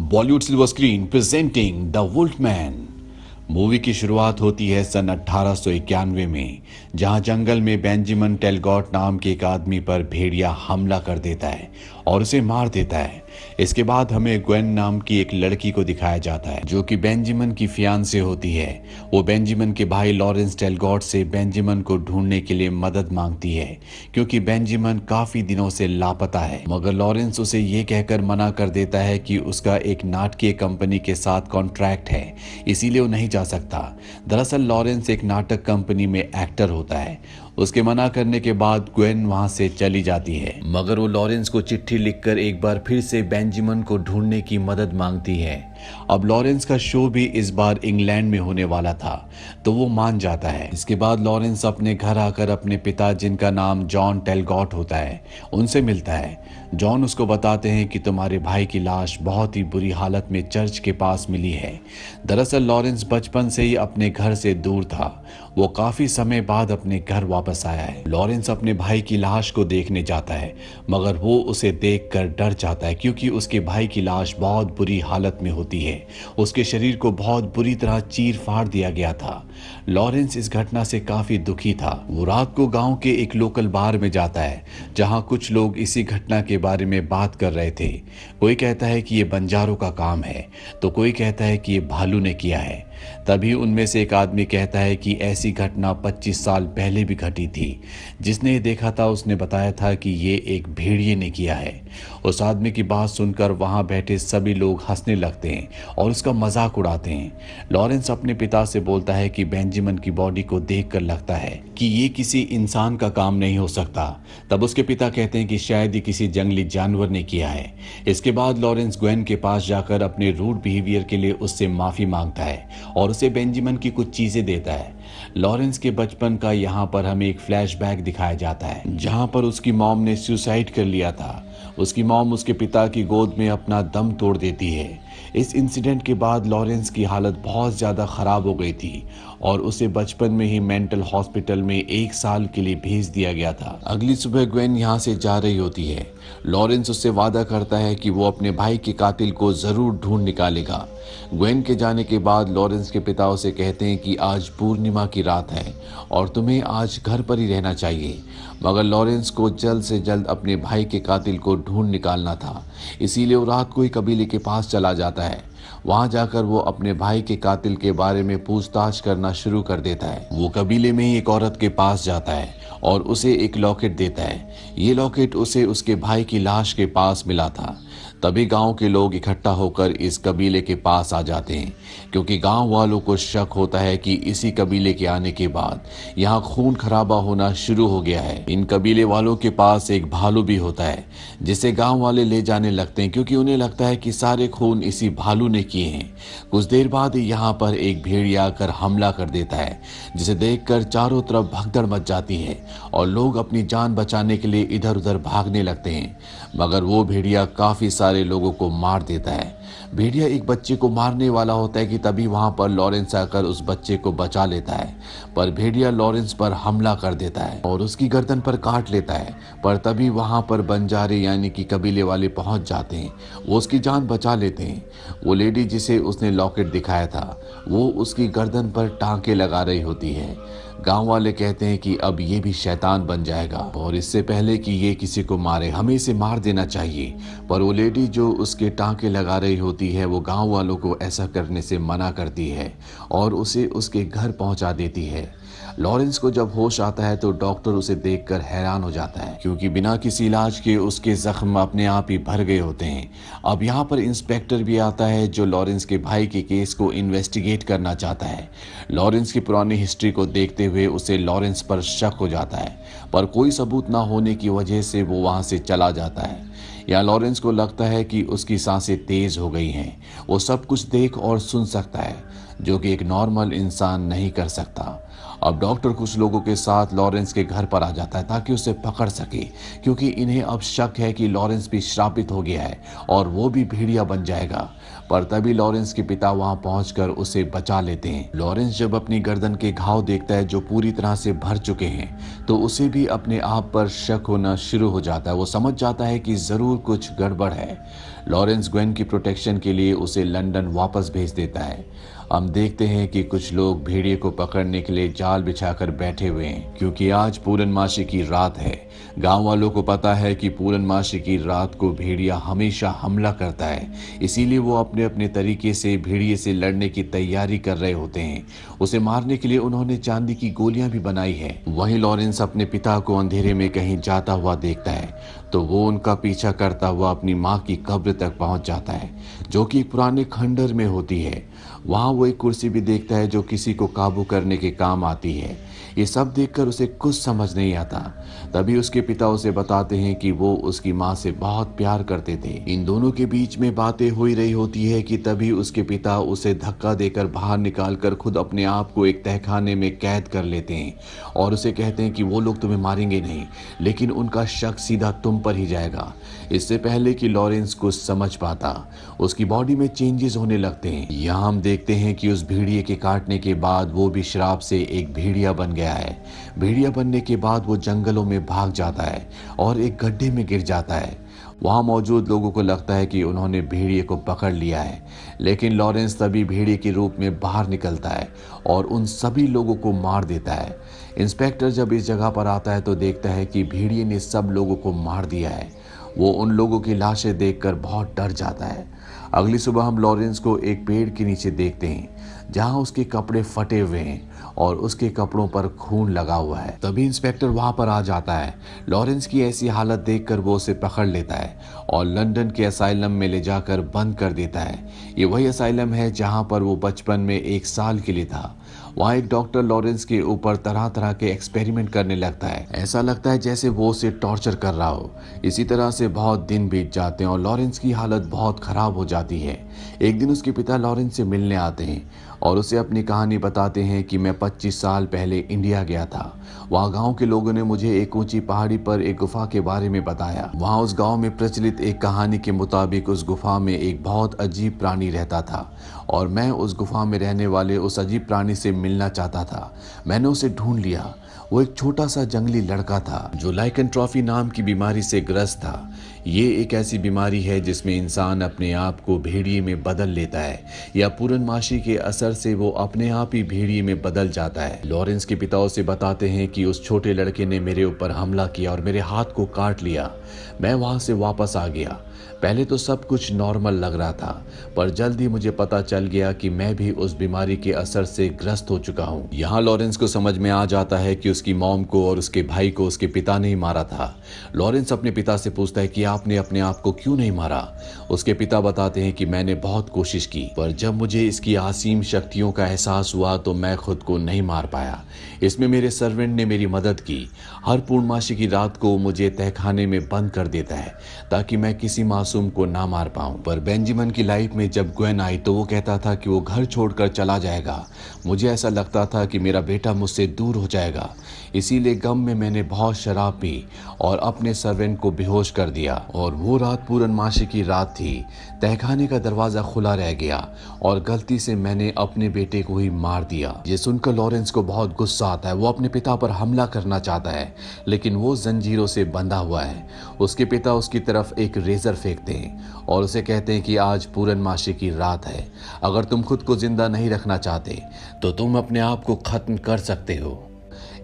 Bollywood silver screen presenting the wolfman. Movie की शुरुआत होती है सन 1891 में, जहां जंगल में बेंजामिन टेलगॉट नाम के एक आदमी पर भेड़िया हमला कर देता है और उसे मार देता है। इसके बाद हमें ग्वेन नाम की एक लड़की को दिखाया जाता है जो कि बेंजामिन की फियांसे होती है। वो बेंजामिन के भाई लॉरेंस टेलगॉट से बेंजामिन को ढूंढने के लिए मदद मांगती है क्योंकि बेंजामिन काफी दिनों से लापता है, मगर लॉरेंस उसे ये कहकर मना कर देता है कि उसका एक नाटकीय कंपनी के साथ कॉन्ट्रैक्ट है, इसीलिए वो नहीं जा सकता। दरअसल लॉरेंस एक नाटक कंपनी में एक्टर होता है। उसके मना करने के बाद ग्वेन वहां से चली जाती है, मगर वो लॉरेंस को चिट्ठी लिखकर एक बार फिर से बेंजामिन को ढूंढने की मदद मांगती है। अब लॉरेंस का शो भी इस बार इंग्लैंड में होने वाला था, तो वो मान जाता है। इसके बाद लॉरेंस अपने घर आकर अपने पिता, जिनका नाम जॉन टेलगॉट होता है, उनसे मिलता है। जॉन उसको बताते हैं कि तुम्हारे भाई की लाश बहुत ही बुरी हालत में चर्च के पास मिली है। दरअसल लॉरेंस बचपन से ही अपने घर से दूर था। वो काफी समय बाद अपने घर वापस आया है। लॉरेंस अपने भाई की लाश को देखने जाता है, मगर वो उसे देखकर डर जाता है क्योंकि उसके भाई की लाश बहुत बुरी हालत में होती है। उसके शरीर को बहुत बुरी तरह चीर फाड़ दिया गया था। लॉरेंस इस घटना से काफी दुखी था। वो रात को गांव के एक लोकल बार में जाता है, जहां कुछ लोग इसी घटना के बारे में बात कर रहे थे। कोई कहता है कि ये बंजारों का काम है, तो कोई कहता है कि ये भालू ने किया है। तभी उनमें से एक आदमी कहता है कि ऐसी घटना 25 साल पहले भी घटी थी। जिसने ये देखा था उसने बताया था कि ये एक भेड़िए ने किया है। उस आदमी की बात सुनकर वहां बैठे सभी लोग हंसने लगते हैं और उसका मजाक उड़ाते हैं। लॉरेंस अपने पिता से बोलता है कि बेंजामिन की बॉडी को देखकर लगता है कि ये किसी इंसान का काम नहीं हो सकता। तब उसके पिता कहते हैं कि शायद ये किसी जंगली जानवर ने किया है। इसके बाद लॉरेंस ग्वेन के पास जाकर अपने रूड बिहेवियर के लिए उससे माफी मांगता है और उसे बेंजामिन की कुछ चीजें देता है। लॉरेंस के बचपन का यहाँ पर हमें एक फ्लैशबैक दिखाया जाता है, जहाँ पर उसकी मॉम ने सुसाइड कर लिया था। उसकी मॉम उसके पिता की गोद में अपना दम तोड़ देती है। इस इंसिडेंट के बाद लॉरेंस की हालत बहुत ज़्यादा ख़राब हो गई थी और उसे बचपन में ही मेंटल हॉस्पिटल में 1 साल के लिए भेज दिया गया था। अगली सुबह ग्वेन यहाँ से जा रही होती है। लॉरेंस उससे वादा करता है कि वो अपने भाई के कातिल को ज़रूर ढूंढ निकालेगा। ग्वेन के जाने के बाद लॉरेंस के पिता उसे कहते हैं कि आज पूर्णिमा की रात है और तुम्हें आज घर पर ही रहना चाहिए, मगर लॉरेंस को जल्द से जल्द अपने भाई के कातिल को ढूंढ निकालना था, इसीलिए वो रात को ही कबीले के पास चला जाता है। वहां जाकर वो अपने भाई के कातिल के बारे में पूछताछ करना शुरू कर देता है। वो कबीले में ही एक औरत के पास जाता है और उसे एक लॉकेट देता है। ये लॉकेट उसे उसके भाई की लाश के पास मिला था। तभी गांव के लोग इकट्ठा होकर इस कबीले के पास आ जाते हैं क्योंकि गांव वालों को शक होता है कि इसी कबीले के आने के बाद यहाँ खून खराबा होना शुरू हो गया है। इन कबीले वालों के पास एक भालू भी होता है जिसे गांव वाले ले जाने लगते हैं क्योंकि उन्हें लगता है कि सारे खून इसी भालू ने किए हैं। कुछ देर बाद यहाँ पर एक भेड़िया आकर हमला कर देता है, जिसे देखकर चारों तरफ भगदड़ मच जाती है और लोग अपनी जान बचाने के लिए इधर उधर भागने लगते हैं, मगर वो भेड़िया काफी सारे लोगों को मार देता है। भेड़िया एक बच्चे को मारने वाला होता है कि तभी वहां पर लॉरेंस आकर उस बच्चे को बचा लेता है, पर भेड़िया लॉरेंस पर हमला कर देता है और उसकी गर्दन पर काट लेता है। पर तभी वहां पर बंजारे यानी कि कबीले वाले पहुंच जाते हैं। वो उसकी जान बचा लेते हैं। वो लेडी जिसे उसने लॉकेट दिखाया था वो उसकी गर्दन पर टांके लगा रही होती है। गांव वाले कहते हैं कि अब ये भी शैतान बन जाएगा और इससे पहले कि ये किसी को मारे हमें इसे मार देना चाहिए। पर वो लेडी जो उसके टांके लगा रही होती है वो गांव वालों को ऐसा करने से मना करती है और उसे उसके घर पहुंचा देती है। लॉरेंस को जब होश आता है तो डॉक्टर उसे देखकर हैरान हो जाता है क्योंकि बिना किसी इलाज के उसके जख्म अपने आप ही भर गए होते हैं। अब यहाँ पर इंस्पेक्टर भी आता है जो लॉरेंस के भाई के केस को इन्वेस्टिगेट करना चाहता है। लॉरेंस की पुरानी हिस्ट्री को देखते हुए उसे लॉरेंस पर शक हो जाता है, पर कोई सबूत ना होने की वजह से वो वहाँ से चला जाता है। या लॉरेंस को लगता है कि उसकी सांसें तेज हो गई हैं। वो सब कुछ देख और सुन सकता है जो कि एक नॉर्मल इंसान नहीं कर सकता। अब डॉक्टर कुछ लोगों के साथ लॉरेंस के घर पर आ जाता है ताकि उसे पकड़ सके क्योंकि इन्हें अब शक है कि लॉरेंस भी श्रापित हो गया है और वो भी भेड़िया बन जाएगा। पर तभी लॉरेंस के पिता वहां पहुंचकर उसे बचा लेते हैं। लॉरेंस जब अपनी गर्दन के घाव देखता है जो पूरी तरह से भर चुके हैं तो उसे भी अपने आप पर शक होना शुरू हो जाता है। वो समझ जाता है कि जरूर कुछ गड़बड़ है। लॉरेंस ग्वेन की प्रोटेक्शन के लिए उसे लंदन वापस भेज देता है। हम देखते हैं कि कुछ लोग भेड़िए को पकड़ने के लिए जाल बिछाकर बैठे हुए हैं, क्योंकि आज पूर्णमासी की रात है। गांव वालों को पता है कि पूर्णमासी की रात को भेड़िया हमेशा हमला करता है, इसीलिए वो अपने अपने तरीके से भेड़िए से लड़ने की तैयारी कर रहे होते हैं। उसे मारने के लिए उन्होंने चांदी की गोलियां भी बनाई है। वहीं लॉरेंस अपने पिता को अंधेरे में कहीं जाता हुआ देखता है, तो वो उनका पीछा करता हुआ अपनी माँ की कब्र तक पहुंच जाता है, जो कि एक पुराने खंडर में होती है। वहां वो एक कुर्सी भी देखता है जो किसी को काबू करने के काम आती है। ये सब देखकर उसे कुछ समझ नहीं आता। तभी उसके पिता उसे बताते हैं कि वो उसकी माँ से बहुत प्यार करते थे। इन दोनों के बीच में बातें हो ही रही होती है कि तभी उसके पिता उसे धक्का देकर बाहर निकालकर खुद अपने आप को एक तहखाने में कैद कर लेते हैं और उसे कहते हैं कि वो लोग तुम्हें मारेंगे नहीं, लेकिन उनका शक सीधा तुम पर ही जाएगा। इससे पहले कि लॉरेंस कुछ समझ पाता, उसकी बॉडी में चेंजेस होने लगते हैं। यहाँ हम देखते हैं कि उस भेड़िए के काटने के बाद वो भी श्राप से एक भेड़िया बन गया है। भेड़िया बनने के बाद वो जंगलों में भाग जाता है और एक गड्ढे में गिर जाता है। वहां मौजूद लोगों को लगता है कि उन्होंने भेड़िए को पकड़ लिया है, लेकिन लॉरेंस तभी भेड़िए के रूप में बाहर निकलता है और उन सभी लोगों को मार देता है। इंस्पेक्टर जब इस जगह पर आता है तो देखता है कि भेड़िए ने सब लोगों को मार दिया है। वो उन लोगों की लाशें देखकर बहुत डर जाता है। अगली सुबह हम लॉरेंस को एक पेड़ के नीचे देखते हैं, जहां उसके कपड़े फटे हुए हैं और उसके कपड़ों पर खून लगा हुआ है। तभी इंस्पेक्टर वहां पर आ जाता है। लॉरेंस की ऐसी हालत देखकर वो उसे पकड़ लेता है और लंदन के असाइलम में ले जाकर बंद कर देता है। ये वही असाइलम है जहां पर वो बचपन में 1 साल के लिए था। वहाँ एक डॉक्टर लॉरेंस के ऊपर तरह तरह के एक्सपेरिमेंट करने लगता है। ऐसा लगता है जैसे वो उसे टॉर्चर कर रहा हो। इसी तरह से बहुत दिन बीत जाते हैं और लॉरेंस की हालत बहुत खराब हो जाती है। एक दिन उसके पिता लॉरेंस से मिलने आते हैं और उसे अपनी कहानी बताते हैं कि मैं 25 साल पहले इंडिया गया था। वहाँ गांव के लोगों ने मुझे एक ऊंची पहाड़ी पर एक गुफा के बारे में बताया। वहाँ उस गांव में प्रचलित एक कहानी के मुताबिक उस गुफा में एक बहुत अजीब प्राणी रहता था और मैं उस गुफा में रहने वाले उस अजीब प्राणी से मिलना चाहता था। मैंने उसे ढूंढ लिया। वो एक छोटा सा जंगली लड़का था जो लाइकेंट्रॉफी नाम की बीमारी से ग्रस्त था। ये एक ऐसी बीमारी है जिसमें इंसान अपने आप को भेड़िए में बदल लेता है या पूर्णमासी के असर से वो अपने आप ही भेड़िए में बदल जाता है। लॉरेंस के पिता उसे बताते हैं कि उस छोटे लड़के ने मेरे ऊपर हमला किया और मेरे हाथ को काट लिया। मैं वहां से वापस आ गया। पहले तो सब कुछ नॉर्मल लग रहा था, पर जल्दी मुझे पता चल गया कि मैं भी उस बीमारी के असर से ग्रस्त हो चुका हूँ। यहाँ लॉरेंस को समझ में आ जाता है कि उसकी मॉम को और उसके भाई को उसके पिता ने ही मारा था। लॉरेंस अपने पिता से पूछता है कि आपने अपने आप को क्यों नहीं मारा। उसके पिता बताते हैं कि मैंने बहुत कोशिश की, पर जब मुझे इसकी असीम शक्तियों का एहसास हुआ तो मैं खुद को नहीं मार पाया। इसमें मेरे सर्वेंट ने मेरी मदद की। हर पूर्णमासी की रात को मुझे तहखाने में बंद कर देता है ताकि मैं किसी मासूम को ना मार पाऊं। पर बेंजामिन की लाइफ में जब ग्वेन आई तो वो कहता था कि वो घर छोड़कर चला जाएगा। मुझे ऐसा लगता था कि मेरा बेटा मुझसे दूर हो जाएगा, इसीलिए गम में मैंने बहुत शराब पी और अपने सर्वेंट को बेहोश कर दिया। और वो रात पूर्णमासी की रात थी। तहखाने का दरवाजा खुला रह गया और गलती से मैंने अपने बेटे को ही मार दिया। ये सुनकर लॉरेंस को बहुत गुस्सा आता है। वो अपने पिता पर हमला करना चाहता है, लेकिन वो जंजीरों से बंधा हुआ है। उसके पिता उसकी तरफ एक रेजर फेंकते हैं और उसे कहते हैं कि आज पूर्णमासी की रात है। अगर तुम खुद को जिंदा नहीं रखना चाहते तो तुम अपने आप को खत्म कर सकते हो।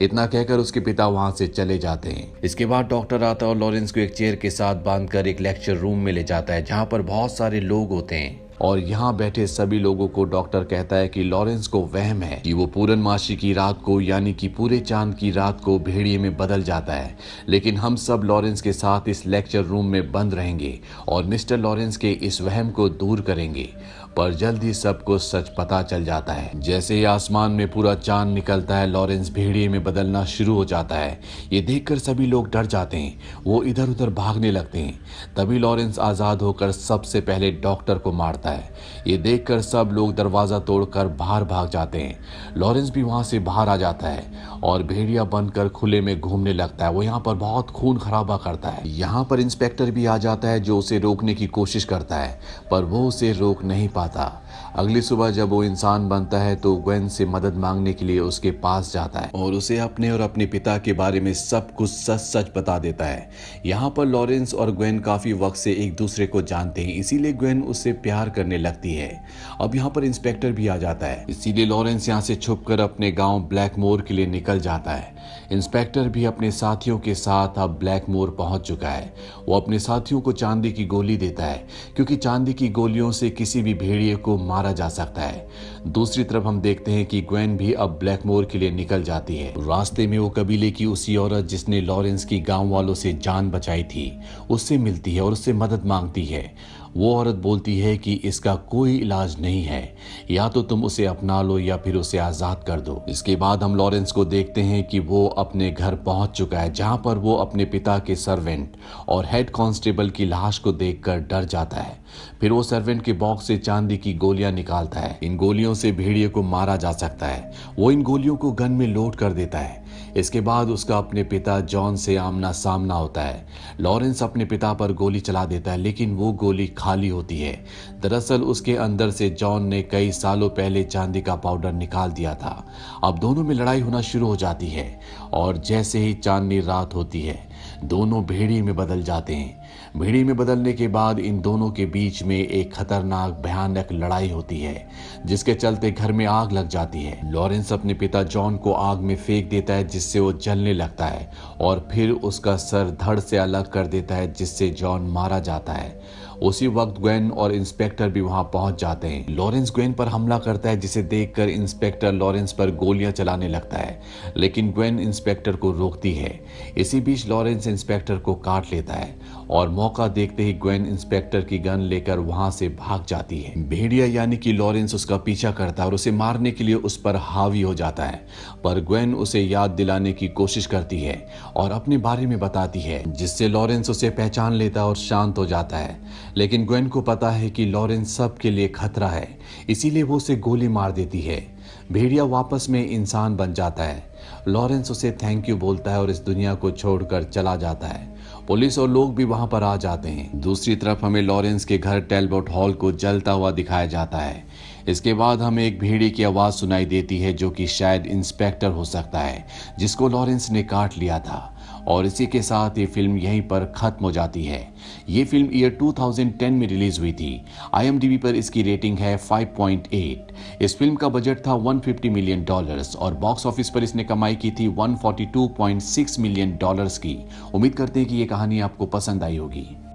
इतना कहकर उसके पिता वहां से चले जाते हैं। इसके बाद डॉक्टर आता है और लॉरेंस को एक चेयर के साथ बांधकर एक लेक्चर रूम में ले जाता है, जहां पर बहुत सारे लोग होते हैं। और यहाँ बैठे सभी लोगों को डॉक्टर कहता है कि लॉरेंस को वहम है कि वो पूर्णमासी की रात को यानी कि पूरे चांद की रात को भेड़िए में बदल जाता है। लेकिन हम सब लॉरेंस के साथ इस लेक्चर रूम में बंद रहेंगे और मिस्टर लॉरेंस के इस वहम को दूर करेंगे। पर जल्दी सबको सच पता चल जाता है। जैसे ही आसमान में पूरा चांद निकलता है, लॉरेंस भेड़िए में बदलना शुरू हो जाता है। ये देखकर सभी लोग डर जाते हैं। वो इधर उधर भागने लगते हैं। तभी लॉरेंस आजाद होकर सबसे पहले डॉक्टर को मारता है। ये देखकर सब लोग दरवाजा तोड़कर बाहर भाग जाते हैं। लॉरेंस भी वहां से बाहर आ जाता है और भेड़िया बनकर खुले में घूमने लगता है। वो यहाँ पर बहुत खून खराबा करता है। यहाँ पर इंस्पेक्टर भी आ जाता है जो उसे रोकने की कोशिश करता है, पर वो उसे रोक नहीं पाता। अगली सुबह जब वो इंसान बनता है तो ग्वेन से मदद मांगने के लिए उसके पास जाता है और उसे अपने और अपने पिता के बारे में सब कुछ सच सच बता देता है। यहाँ पर लॉरेंस और ग्वेन काफी वक्त से एक दूसरे को जानते हैं, इसीलिए ग्वेन उससे प्यार करने लगती है। अब यहाँ पर इंस्पेक्टर भी आ जाता है, इसीलिए लॉरेंस यहाँ से छुपकर अपने गांव ब्लैकमोर के लिए निकल जाता है। इंस्पेक्टर भी अपने साथियों के साथ अब ब्लैकमोर पहुंच चुका है। वो अपने साथियों को चांदी की गोली देता है, क्योंकि चांदी की गोलियों से किसी भी भेड़िए को मारा जा सकता है। दूसरी तरफ हम देखते हैं कि ग्वेन भी अब ब्लैकमोर के लिए निकल जाती है। रास्ते में वो कबीले की उसी औरत जिसने लॉरेंस की गांव वालों से जान बचाई थी, उससे मिलती है और उससे मदद मांगती है। वो औरत बोलती है कि इसका कोई इलाज नहीं है, या तो तुम उसे अपना लो या फिर उसे आजाद कर दो। इसके बाद हम लॉरेंस को देखते हैं कि वो अपने घर पहुंच चुका है, जहां पर वो अपने पिता के सर्वेंट और हेड कांस्टेबल की लाश को देखकर डर जाता है। फिर वो सर्वेंट के बॉक्स से चांदी की गोलियां निकालता है। इन गोलियों से भेड़िए को मारा जा सकता है। वो इन गोलियों को गन में लोड कर देता है। इसके बाद उसका अपने पिता जॉन से आमना सामना होता है। लॉरेंस अपने पिता पर गोली चला देता है, लेकिन वो गोली खाली होती है। दरअसल उसके अंदर से जॉन ने कई सालों पहले चांदी का पाउडर निकाल दिया था। अब दोनों में लड़ाई होना शुरू हो जाती है और जैसे ही चांदनी रात होती है, दोनों भेड़िए में बदल जाते हैं। भेड़िए में बदलने के बाद इन दोनों के बीच में एक खतरनाक भयानक लड़ाई होती है, जिसके चलते घर में आग लग जाती है। लॉरेंस अपने पिता जॉन को आग में फेंक देता है, जिससे वो जलने लगता है और फिर उसका सर धड़ से अलग कर देता है, जिससे जॉन मारा जाता है। उसी वक्त ग्वेन और इंस्पेक्टर भी वहां पहुंच जाते हैं। लॉरेंस ग्वेन पर हमला करता है, जिसे देखकर इंस्पेक्टर लॉरेंस पर गोलियां चलाने लगता है, लेकिन ग्वेन इंस्पेक्टर को रोकती है। इसी बीच लॉरेंस इंस्पेक्टर को काट लेता है और मौका देखते ही ग्वेन इंस्पेक्टर की गन लेकर वहां से भाग जाती है। भेड़िया यानी कि लॉरेंस उसका पीछा करता है और उसे मारने के लिए उस पर हावी हो जाता है, पर ग्वेन उसे याद दिलाने की कोशिश करती है और अपने बारे में बताती है, जिससे लॉरेंस उसे पहचान लेता है और शांत हो जाता है। लेकिन ग्वेन को पता है कि लॉरेंस सबके लिए खतरा है, इसीलिए वो उसे गोली मार देती है। भेड़िया वापस में इंसान बन जाता है। लॉरेंस उसे थैंक यू बोलता है और इस दुनिया को छोड़कर चला जाता है। पुलिस और लोग भी वहां पर आ जाते हैं। दूसरी तरफ हमें लॉरेंस के घर टेलबोट हॉल को जलता हुआ दिखाया जाता है। इसके बाद हमें एक भेड़िए की आवाज सुनाई देती है, जो कि शायद इंस्पेक्टर हो सकता है, जिसको लॉरेंस ने काट लिया था। और इसी के साथ ये फिल्म यहीं पर खत्म हो जाती है। ये फिल्म ईयर 2010 में रिलीज हुई थी। IMDb पर इसकी रेटिंग है 5.8। इस फिल्म का बजट था $150 मिलियन और बॉक्स ऑफिस पर इसने कमाई की थी $142.6 मिलियन की। उम्मीद करते हैं कि ये कहानी आपको पसंद आई होगी।